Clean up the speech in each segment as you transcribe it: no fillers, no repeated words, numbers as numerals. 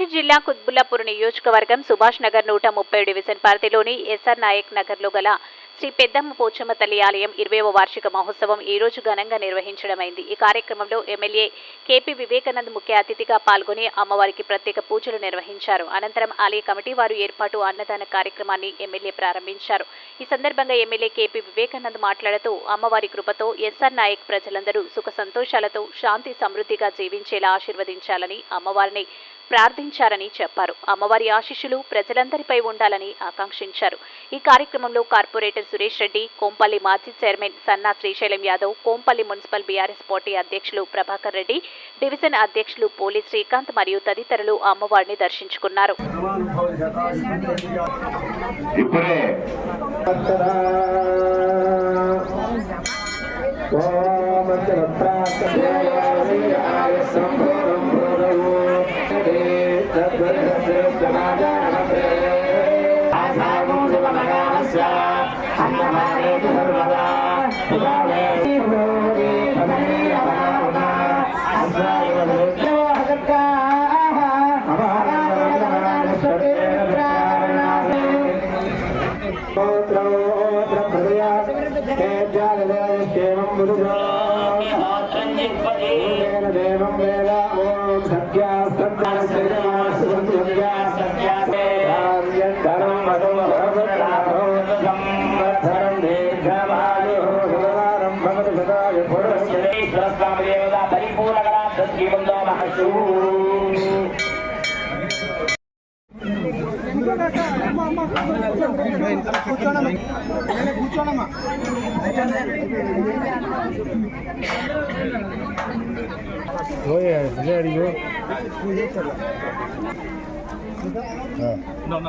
మెదక్ జిల్లా కుత్బుల్లాపూర్ నియోజకవర్గం సుభాష్ నగర్ 130 డివిజన్ పరిధిలోని ఎస్ఆర్ నాయక్ నగర్లో గల శ్రీ పెద్దమ్మ పోచమ్మ తల్లి ఆలయం 20వ వార్షిక మహోత్సవం ఈ రోజు ఘనంగా నిర్వహించడమైంది. ఈ కార్యక్రమంలో ఎమ్మెల్యే కేపీ వివేకానంద్ ముఖ్య అతిథిగా పాల్గొని అమ్మవారికి ప్రత్యేక పూజలు నిర్వహించారు. అనంతరం ఆలయ కమిటీ వారు ఏర్పాటు అన్నదాన కార్యక్రమాన్ని ఎమ్మెల్యే ప్రారంభించారు. ఈ సందర్భంగా ఎమ్మెల్యే కేపీ వివేకానంద్ మాట్లాడుతూ అమ్మవారి కృపతో ఎస్ఆర్ నాయక్ ప్రజలందరూ సుఖ సంతోషాలతో శాంతి సమృద్ధిగా జీవించేలా ఆశీర్వదించాలని అమ్మవారిని ప్రార్థించారని చెప్పారు. అమ్మవారి ఆశీస్సులు ప్రజలందరిపై ఉండాలని ఆకాంక్షించారు. ఈ కార్యక్రమంలో కార్పొరేటర్ సురేష్ రెడ్డి, కోంపల్లి మాజీ చైర్మన్ సన్నా Srisailam Yadav, Kompally municipal BRS party అధ్యక్షులు ప్రభాకర్ రెడ్డి, డివిజన్ అధ్యక్షులు పోలి శ్రీకాంత్ మరియు తదితరులు అమ్మవారిని దర్శించుకున్నారు.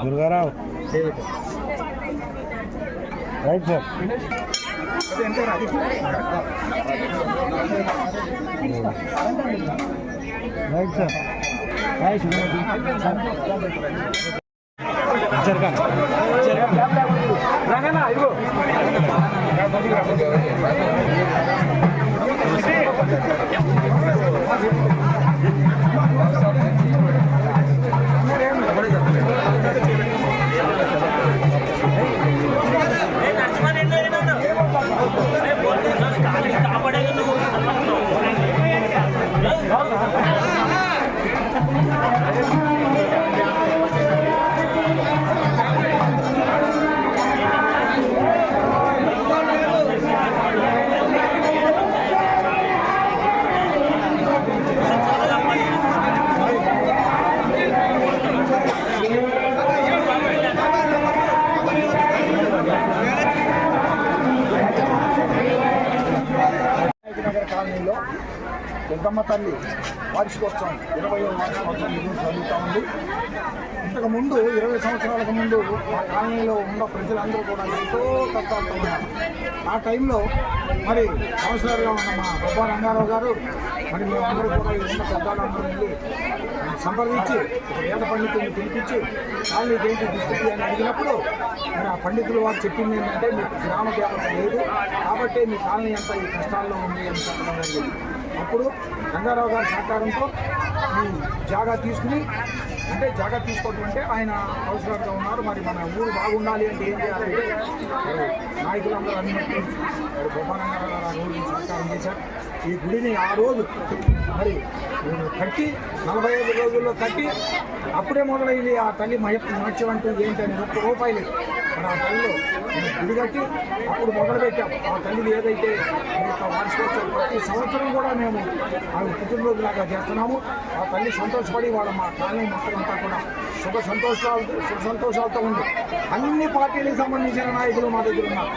दुर्गाराव राइट सर राइट सर పెద్దమ్మ తల్లి వార్షికోత్సవం 20వ వార్షికోత్సవం ఈరోజు జరుగుతూ ఉంది. ఇంతకుముందు 20 సంవత్సరాలకు ముందు మా కాలనీలో ఉన్న ప్రజలందరూ కూడా ఎంతో కష్టాలతో ఉన్నారు. ఆ టైంలో మరి కౌన్సిలర్గా ఉన్న మా బొబ్బా రంగారావు గారు మరి మేమందరూ కూడా ఉన్న పెద్దలందరూ వెళ్ళి సంప్రదించి వేద పండితుల్ని పిలిపించి కాలనీ దేంటి డిస్ట్రిక్ట్ అని అడిగినప్పుడు మరి ఆ పండితులు వారు చెప్పింది ఏంటంటే మీకు గ్రామ దేవత లేదు కాబట్టి మీ కాలనీ అంతా ఈ కష్టాల్లో ఉంది అని చెప్పడం జరిగింది. అప్పుడు రంగారావు గారి సహకారంతో ఈ జాగా తీసుకుని అంటే జాగా తీసుకోవడం అంటే ఆయన కౌన్సిలర్గా ఉన్నారు. మరి మన ఊరు బాగుండాలి అంటే ఏం చేయాలంటే నాయకులందరూ అనుమతి మరి గోపాల రంగారావు గారు ఆ ఊరికి సహకారం చేశారు. ఈ గుడిని ఆ రోజు మరి కట్టి 45 రోజుల్లో కట్టి అప్పుడే మొదలైంది ఆ తల్లి మహత్యం అంటూ ఏంటని ₹1 లేదు. మరి ఆ తల్లిలో గుడి కట్టి అప్పుడు మొదలుపెట్టాం. ఆ తల్లిని ఏదైతే వార్షికోత్సవం ప్రతి సంవత్సరం కూడా మేము ఆ పుట్టినరోజులాగా చేస్తున్నాము. ఆ తల్లి సంతోషపడి వాళ్ళ మా కాలనీ మొత్తం అంతా కూడా సుఖ సంతోషాలతో ఉంది. అన్ని పార్టీలకు సంబంధించిన నాయకులు మా దగ్గర ఉన్నారు.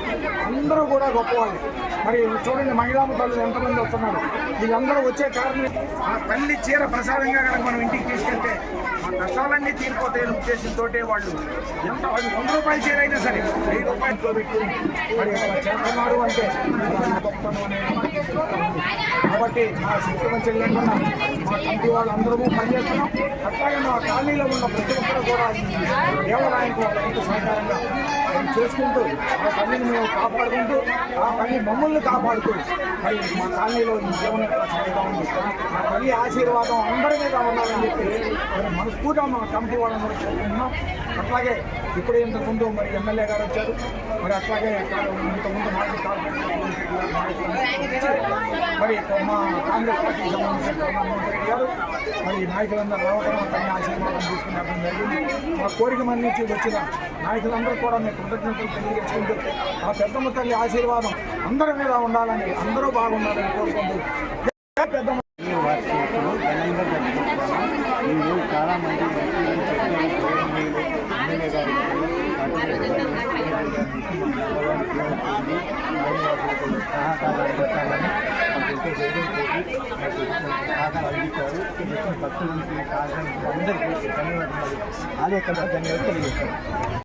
అందరూ కూడా గొప్పవాళ్ళు. మరి చూడండి మహిళా తల్లులు ఎంతమంది వస్తున్నారు. వీళ్ళందరూ వచ్చే కారణం ఆ తల్లి చీర ప్రసాదంగా కనుక మనం ఇంటికి తీసుకెళ్తే మా కష్టాలన్నీ తీరిపోతాయని ఉద్దేశంతో వాళ్ళు ఎంత ₹100 చీర అయినా సరే ₹1000 పెట్టి మరి చేస్తున్నారు అంటే కాబట్టి మా శక్తి లేకుండా మా కమిటీ వాళ్ళందరూ పనిచేస్తున్నాం. అట్లాగే మా కాలనీలో ఉన్న ప్రతి ఒక్కరు కూడా దేవాలయానికి ఒక రైతు సహకారంగా చేసుకుంటూ ఆ పనిని మేము కాపాడుకుంటూ ఆ పని మమ్మల్ని కాపాడుతూ మరి మా కాలనీలో ఈ జీవనం సాగుతూ ఉంది. ఆ తల్లి ఆశీర్వాదం అందరి మీద ఉండాలని చెప్పి మరి మనస్ఫూర్తిగా మా కమిటీ వాళ్ళందరూ కోరుకుంటున్నాం. అట్లాగే ఇప్పుడు ఇంతకుముందు మరి ఎమ్మెల్యే గారు వచ్చారు, మరి అట్లాగే ఇంతకుముందు మాజీ కార్పొరేటర్ మరి మా కాంగ్రెస్ పార్టీకి సంబంధించిన ప్రధానమంత్రి గారు మరి నాయకులందరూ రావడం తన ఆశీర్వాదం తీసుకునేటం జరిగింది. మా కోరిక మన నుంచి వచ్చిన నాయకులందరూ కూడా మేము కృతజ్ఞతలు తెలియజేసుకుంటూ ఆ పెద్దమ్మ తల్లి ఆశీర్వాదం అందరి మీద ఉండాలని, అందరూ బాగుండాలని కోరుకుంటూ పెద్దమ్మ ఘనంగా జరుపుకుంటున్నాము. ఈరోజు చాలామంది ఎమ్మెల్యే గారు సహకారం అందిస్తామని ఎంతో ధైర్యం చేసి సహకారం అందించారు. భక్తుల నుంచి సహకారం అందరికీ ధన్యవాదాలు. ఆలయ ధన్యవాదాలు తెలియజేస్తారు.